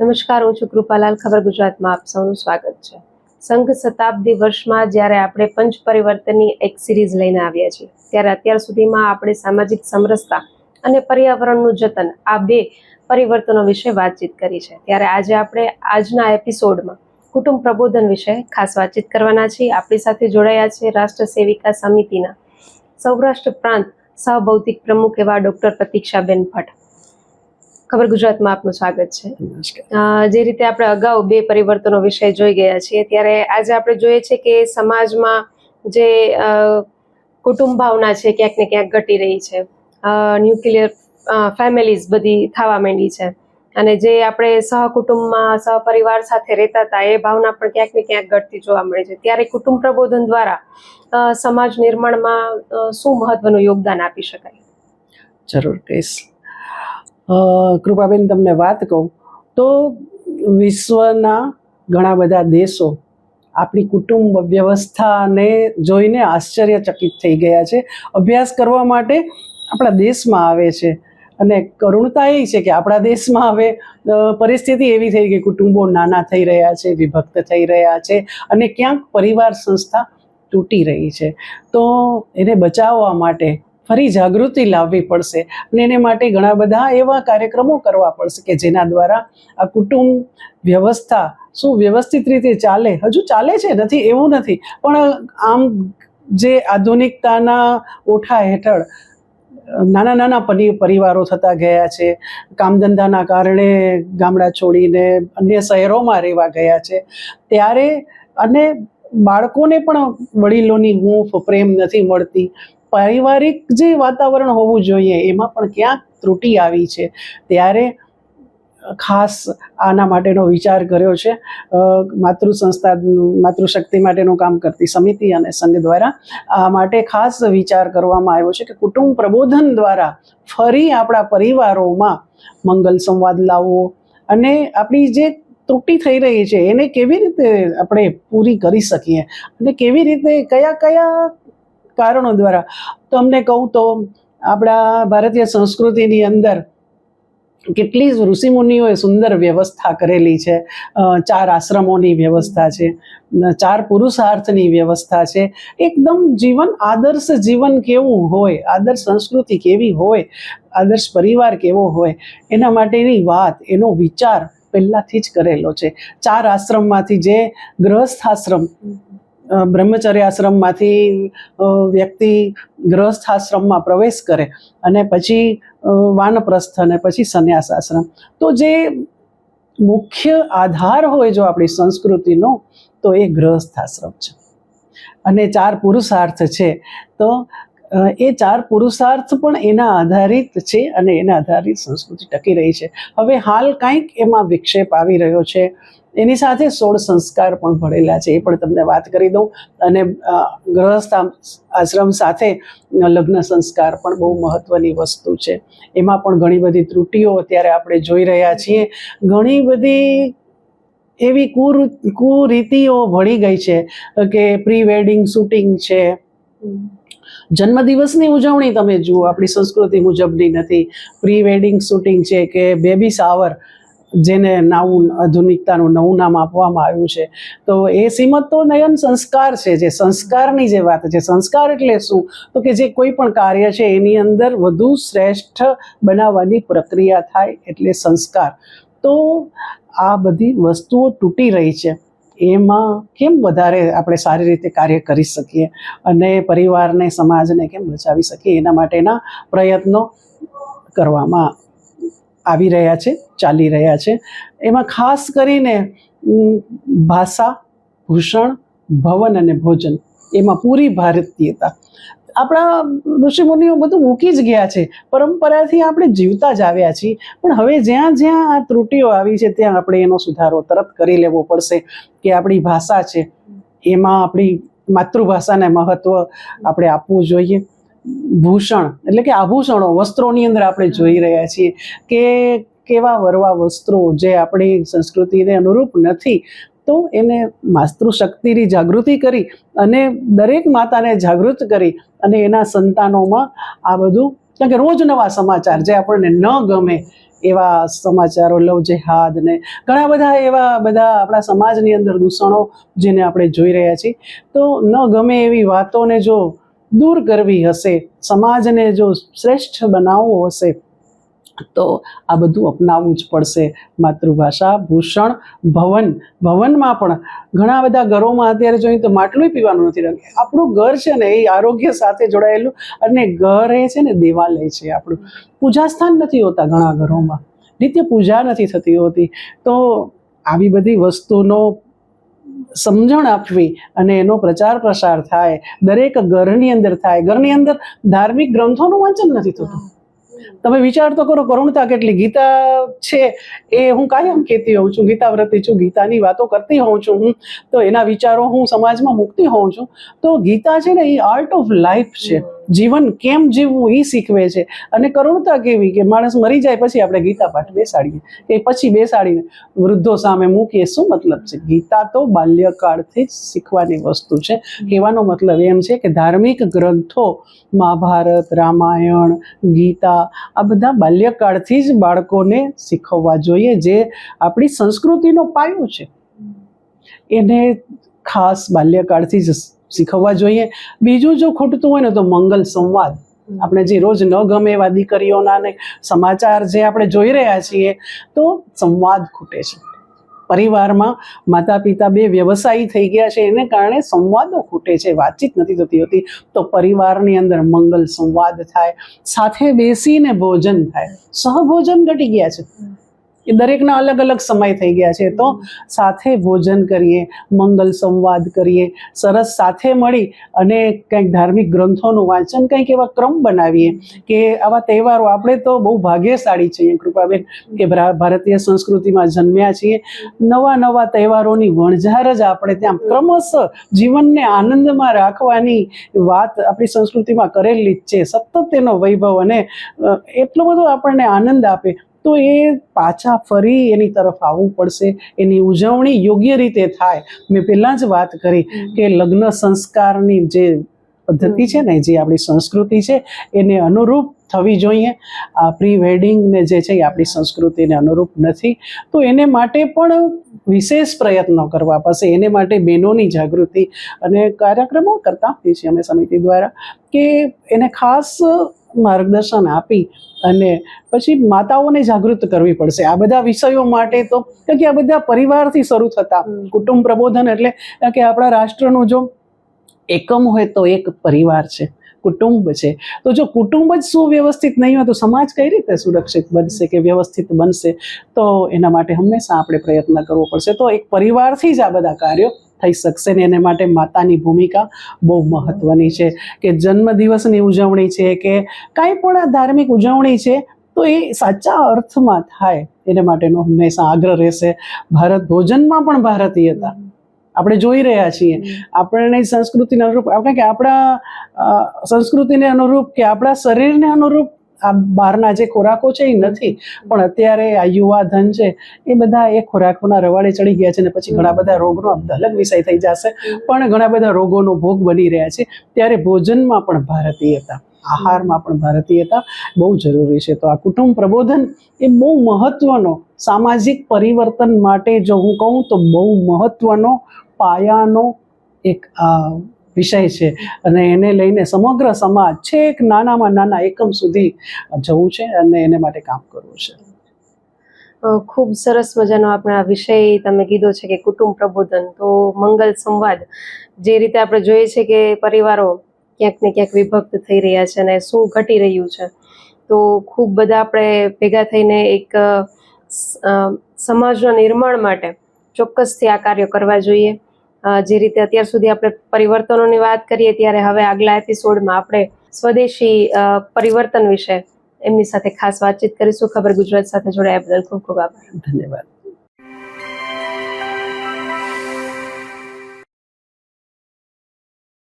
નમસ્કાર, હું છું કૃપાલાલ. ખબર ગુજરાતમાં આપ સૌનું સ્વાગત છે. સંઘ શતાબ્દી વર્ષમાં જ્યારે આપણે પંચ પરિવર્તનની એક સિરીઝ લઈને આવ્યા છીએ, ત્યારે અત્યાર સુધીમાં આપણે સામાજિક સમરસતા અને પર્યાવરણનું જતન આ બે પરિવર્તનો વિશે વાતચીત કરી છે. ત્યારે આજે આપણે આજના એપિસોડમાં કુટુંબ પ્રબોધન વિશે ખાસ વાતચીત કરવાના છીએ. આપણી સાથે જોડાયા છે રાષ્ટ્ર સેવિકા સમિતિના સૌરાષ્ટ્ર પ્રાંત સહભૌતિક પ્રમુખ એવા ડૉક્ટર પ્રતીક્ષાબેન ભટ્ટ. ખબર ગુજરાતમાં આપનું સ્વાગત છે. જે રીતે આપણે અગાઉ બે પરિવર્તનો વિશે જોઈ ગયા છીએ, ત્યારે આજે આપણે જોઈએ છે કે સમાજમાં જે કુટુંબ ભાવના છે ક્યાંક ને ક્યાંક ઘટી રહી છે. ન્યુક્લિયર ફેમિલીઝ બધી થવા માંડી છે, અને જે આપણે સહકુટુંબમાં સહપરિવાર સાથે રહેતા હતા એ ભાવના પણ ક્યાંક ને ક્યાંક ઘટતી જોવા મળે છે. ત્યારે કુટુંબ પ્રબોધન દ્વારા સમાજ નિર્માણમાં શું મહત્વનું યોગદાન આપી શકાય? જરૂર કહીશ. કૃપાબેન, તમને વાત કહું તો વિશ્વના ઘણા બધા દેશો આપણી કુટુંબ વ્યવસ્થાને જોઈને આશ્ચર્યચકિત થઈ ગયા છે. અભ્યાસ કરવા માટે આપણા દેશમાં આવે છે, અને કરુણતા એ છે કે આપણા દેશમાં હવે પરિસ્થિતિ એવી થઈ ગઈ, કુટુંબો નાના થઈ રહ્યા છે, વિભક્ત થઈ રહ્યા છે, અને ક્યાંક પરિવાર સંસ્થા તૂટી રહી છે. તો એને બચાવવા માટે ફરી જાગૃતિ લાવવી પડશે, અને એને માટે ઘણા બધા એવા કાર્યક્રમો કરવા પડશે કે જેના દ્વારા આ કુટુંબ વ્યવસ્થા શું વ્યવસ્થિત રીતે ચાલે. હજુ ચાલે છે, નથી એવું નથી, પણ આમ જે આધુનિકતાના ઓઠા હેઠળ નાના નાના પરિવારો થતા ગયા છે, કામધંધાના કારણે ગામડા છોડીને અન્ય શહેરોમાં રહેવા ગયા છે, ત્યારે અને બાળકોને પણ વડીલોની હૂંફ પ્રેમ નથી મળતી. પારિવારિક જે વાતાવરણ હોવું જોઈએ એમાં પણ ક્યાંક ત્રુટિ આવી છે. ત્યારે ખાસ આના માટેનો વિચાર કર્યો છે. માતૃશક્તિ માટેનું કામ કરતી સમિતિ અને સંઘ દ્વારા આ માટે ખાસ વિચાર કરવામાં આવ્યો છે કે કુટુંબ પ્રબોધન દ્વારા ફરી આપણા પરિવારોમાં મંગલ સંવાદ લાવવો, અને આપણી જે ત્રુટિ થઈ રહી છે એને કેવી રીતે આપણે પૂરી કરી શકીએ, અને કેવી રીતે કયા કયા કારણો દ્વારા. તમને કહું તો આપણા ભારતીય સંસ્કૃતિની અંદર કેટલી ઋષિમુનિઓએ સુંદર વ્યવસ્થા કરેલી છે. 4 આશ્રમોની વ્યવસ્થા છે, 4 પુરુષાર્થની વ્યવસ્થા છે. એકદમ જીવન આદર્શ જીવન કેવું હોય, આદર્શ સંસ્કૃતિ કેવી હોય, આદર્શ પરિવાર કેવો હોય, એના માટેની વાત, એનો વિચાર પહેલાંથી જ કરેલો છે. 4 આશ્રમમાંથી જે ગૃહસ્થ આશ્રમ, બ્રહ્મચર્ય આશ્રમમાંથી વ્યક્તિ ગૃહસ્થ આશ્રમમાં પ્રવેશ કરે, અને પછી વાનપ્રસ્થ, અને પછી સંન્યાસ આશ્રમ. તો જે મુખ્ય આધાર હોય જો આપણી સંસ્કૃતિનો, તો એ ગૃહસ્થ આશ્રમ છે. અને 4 પુરુષાર્થ છે, તો એ 4 પુરુષાર્થ પણ એના આધારિત છે, અને એના આધારિત સંસ્કૃતિ ટકી રહી છે. હવે હાલ કાંઈક એમાં વિક્ષેપ આવી રહ્યો છે. એની સાથે 16 સંસ્કાર પણ ભળેલા છે, એ પણ તમને વાત કરી દઉં. અને ગૃહસ્થ આશ્રમ સાથે લગ્ન સંસ્કાર પણ બહુ મહત્ત્વની વસ્તુ છે. એમાં પણ ઘણી બધી ત્રુટિઓ અત્યારે આપણે જોઈ રહ્યા છીએ. ઘણી બધી એવી કુરીતિઓ ભળી ગઈ છે કે પ્રી વેડિંગ શૂટિંગ છે, જન્મદિવસની ઉજવણી તમે જુઓ, આપણી સંસ્કૃતિ મુજબની નથી. પ્રી વેડિંગ શૂટિંગ છે કે બેબી શાવર, જેને આધુનિકતાનું નવું નામ આપવામાં આવ્યું છે. તો એ સીમતો નયન સંસ્કાર છે. જે સંસ્કારની જે વાત છે, સંસ્કાર એટલે શું, તો કે જે કોઈ પણ કાર્ય છે એની અંદર વધુ શ્રેષ્ઠ બનાવવાની પ્રક્રિયા થાય એટલે સંસ્કાર. તો આ બધી વસ્તુઓ તૂટી રહી છે. એમાં કેમ વધારે આપણે સારી રીતે કાર્ય કરી શકીએ, અને પરિવારને, સમાજને કેમ બચાવી શકીએ, એના માટેના પ્રયત્નો કરવામાં આવી રહ્યા છે, ચાલી રહ્યા છે. એમાં ખાસ કરીને ભાષા, ભૂષણ, ભવન અને ભોજન, એમાં પૂરી ભારતીયતા. આપણા ઋષિમુનિઓ બધું મૂકી જ ગયા છે, પરંપરાથી આપણે જીવતા જ આવ્યા છીએ. પણ હવે જ્યાં જ્યાં આ ત્રુટિઓ આવી છે ત્યાં આપણે એનો સુધારો તરત કરી લેવો પડશે. કે આપણી ભાષા છે એમાં આપણી માતૃભાષાને મહત્ત્વ આપણે આપવું જોઈએ. ભૂષણ એટલે કે આભૂષણો, વસ્ત્રોની અંદર આપણે જોઈ રહ્યા છીએ કે કેવા વરવા વસ્ત્રો જે આપણી સંસ્કૃતિને અનુરૂપ નથી. તો એને માતૃશક્તિની જાગૃતિ કરી, અને દરેક માતાને જાગૃત કરી, અને એના સંતાનોમાં આ બધું, કારણ કે રોજ નવા સમાચાર જે આપણને ન ગમે એવા સમાચારો, લવ જેહાદ ને ઘણા બધા એવા બધા આપણા સમાજની અંદર દૂષણો જેને આપણે જોઈ રહ્યા છીએ, તો ન ગમે એવી વાતોને જો દૂર કરવી હશે, સમાજને જો શ્રેષ્ઠ બનાવવો હશે, તો આ બધું અપનાવવું જ પડશે. માતૃભાષા ભૂષણ ભવનમાં પણ ઘણા બધા ઘરોમાં અત્યારે જોઈએ તો માટલું પીવાનું નથી રહ્યું. આપણું ઘર છે ને એ આરોગ્ય સાથે જોડાયેલું, અને ઘર એ છે ને દેવાલય છે આપણું. પૂજા સ્થાન નથી હોતા ઘણા ઘરોમાં, નિત્ય પૂજા નથી થતી હોતી. તો આવી બધી વસ્તુનો સમજણ આપવી અને એનો પ્રચાર પ્રસાર થાય, દરેક ઘરની અંદર થાય. ઘરની અંદર ધાર્મિક ગ્રંથોનું વાંચન નથી થતું. તમે વિચાર તો કરો, કરુણતા કેટલી. ગીતા છે એ હું કાયમ કહેતી હોઉં છું, ગીતા વ્રતી છું, ગીતાની વાતો કરતી હોઉં છું હું, તો એના વિચારો હું સમાજમાં મૂકતી હોઉં છું. તો ગીતા છે ને એ આર્ટ ઓફ લાઈફ છે. જીવન કેમ જીવવું એ શીખવે છે. અને કરુણતા કેવી કે માણસ મરી જાય પછી આપણે ગીતા પાઠ બેસાડીએ, કે પછી બેસાડીને વૃદ્ધો સામે મૂકીએ, શું મતલબ છે? ગીતા તો બાલ્યકાળથી જ શીખવાની વસ્તુ છે. કહેવાનો મતલબ એમ છે કે ધાર્મિક ગ્રંથો, મહાભારત, રામાયણ, ગીતા, આ બધા બાલ્યકાળથી જ બાળકોને શીખવવા જોઈએ. જે આપણી સંસ્કૃતિનો પાયો છે એને ખાસ બાલ્યકાળથી જ શીખવવા જોઈએ. બીજું જો ખૂટતું હોય ને તો મંગલ સંવાદ. આપણે જે રોજ ન ગમે એવા દીકરીઓના ને સમાચાર જે આપણે જોઈ રહ્યા છીએ, તો સંવાદ ખૂટે છે. પરિવારમાં માતા પિતા બે વ્યવસાયી થઈ ગયા છે, એને કારણે સંવાદો ખૂટે છે, વાતચીત નથી થતી હોતી. તો પરિવારની અંદર મંગલ સંવાદ થાય, સાથે બેસીને ભોજન થાય. સહભોજન ઘટી ગયા છે, એ દરેકના અલગ અલગ સમય થઈ ગયા છે. તો સાથે ભોજન કરીએ, મંગલ સંવાદ કરીએ, સરસ સાથે મળી અને કંઈક ધાર્મિક ગ્રંથોનું વાંચન, કંઈક એવા ક્રમ બનાવીએ કે આવા તહેવારો, આપણે તો બહુ ભાગ્યશાળી છીએ કૃપાબેન કે ભારતીય સંસ્કૃતિમાં જન્મ્યા છીએ. નવા તહેવારોની વણઝાર જ આપણે ત્યાં ક્રમશઃ જીવનને આનંદમાં રાખવાની વાત આપણી સંસ્કૃતિમાં કરેલી જ છે. સતત એનો વૈભવ અને એટલો બધો આપણને આનંદ આપે. તો એ પાછા ફરી એની તરફ આવવું પડશે. એની ઉજવણી યોગ્ય રીતે થાય. મેં પહેલાં જ વાત કરી કે લગ્ન સંસ્કારની જે પદ્ધતિ છે ને, જે આપણી સંસ્કૃતિ છે, એને અનુરૂપ થવી જોઈએ. આ પ્રી વેડિંગને જે છે એ આપણી સંસ્કૃતિને અનુરૂપ નથી. તો એને માટે પણ વિશેષ પ્રયત્નો કરવા પડશે. એને માટે બહેનોની જાગૃતિ અને કાર્યક્રમો કરતા હોઈએ છીએ અમે સમિતિ દ્વારા, કે એને ખાસ માર્ગદર્શન આપી અને પછી માતાઓને જાગૃત કરવી પડશે આ બધા વિષયો માટે. તો કે આ બધા પરિવારથી શરૂ થતા કુટુંબ પ્રબોધન એટલે કે આપણા રાષ્ટ્રનું જો એકમ હોય તો એક પરિવાર છે, કુટુંબ છે. તો જો કુટુંબ જ સુવ્યવસ્થિત નહીં હોય તો સમાજ કઈ રીતે સુરક્ષિત બનશે કે વ્યવસ્થિત બનશે? તો એના માટે હંમેશા આપણે પ્રયત્ન કરવો પડશે. તો એક પરિવારથી જ આ બધા કાર્યો થઈ શકશે ને એને માટે માતાની ભૂમિકા બહુ મહત્વની છે. કે જન્મદિવસની ઉજવણી છે કે કાંઈ પણ આ ધાર્મિક ઉજવણી છે, તો એ સાચા અર્થમાં થાય એને માટેનો હંમેશા આગ્રહ રહેશે. ભારત ભોજનમાં પણ ભારતીયતા આપણે જોઈ રહ્યા છીએ. આપણને સંસ્કૃતિને અનુરૂપ, આપણે કે આપણા સંસ્કૃતિને અનુરૂપ કે આપણા શરીરને અનુરૂપ આ બહારના જે ખોરાકો છે એ નથી. પણ અત્યારે આ યુવા ધન છે એ બધા એ ખોરાકોના રવાડે ચડી ગયા છે ને પછી ઘણા બધા રોગનો અલગ વિષય થઈ જશે, પણ ઘણા બધા રોગોનો ભોગ બની રહ્યા છે. ત્યારે ભોજનમાં પણ ભારતીયતા, આહારમાં પણ ભારતીયતા બહુ જરૂરી છે. તો આ કુટુંબ પ્રબોધન એ બહુ મહત્વનો, સામાજિક પરિવર્તન માટે જો હું કહું તો બહુ મહત્વનો પાયાનો એક વિષય છે. અને એને લઈને સમગ્ર સમાજ છેક નાનામાં નાના એકમ સુધી જવું છે અને એને માટે કામ કરવું છે. ખૂબ સરસ મજાનો આપણે આ વિષય તમે કીધો છે કે કુટુંબ પ્રબોધન. તો મંગલ સંવાદ, જે રીતે આપણે જોઈએ છે કે પરિવારો ક્યાંક ને ક્યાંક વિભક્ત થઈ રહ્યા છે અને શું ઘટી રહ્યું છે, તો ખૂબ બધા આપણે ભેગા થઈને એક સમાજના નિર્માણ માટે ચોક્કસથી આ કાર્ય કરવા જોઈએ. જે રીતે અત્યાર સુધી આપણે પરિવર્તનોની વાત કરીએ, ત્યારે હવે આગલા એપિસોડમાં આપણે સ્વદેશી પરિવર્તન વિશે એમની સાથે ખાસ વાતચીત કરીશું. ખબર ગુજરાત સાથે જોડાયા બદલ ખૂબ ખૂબ આભાર. ધન્યવાદ.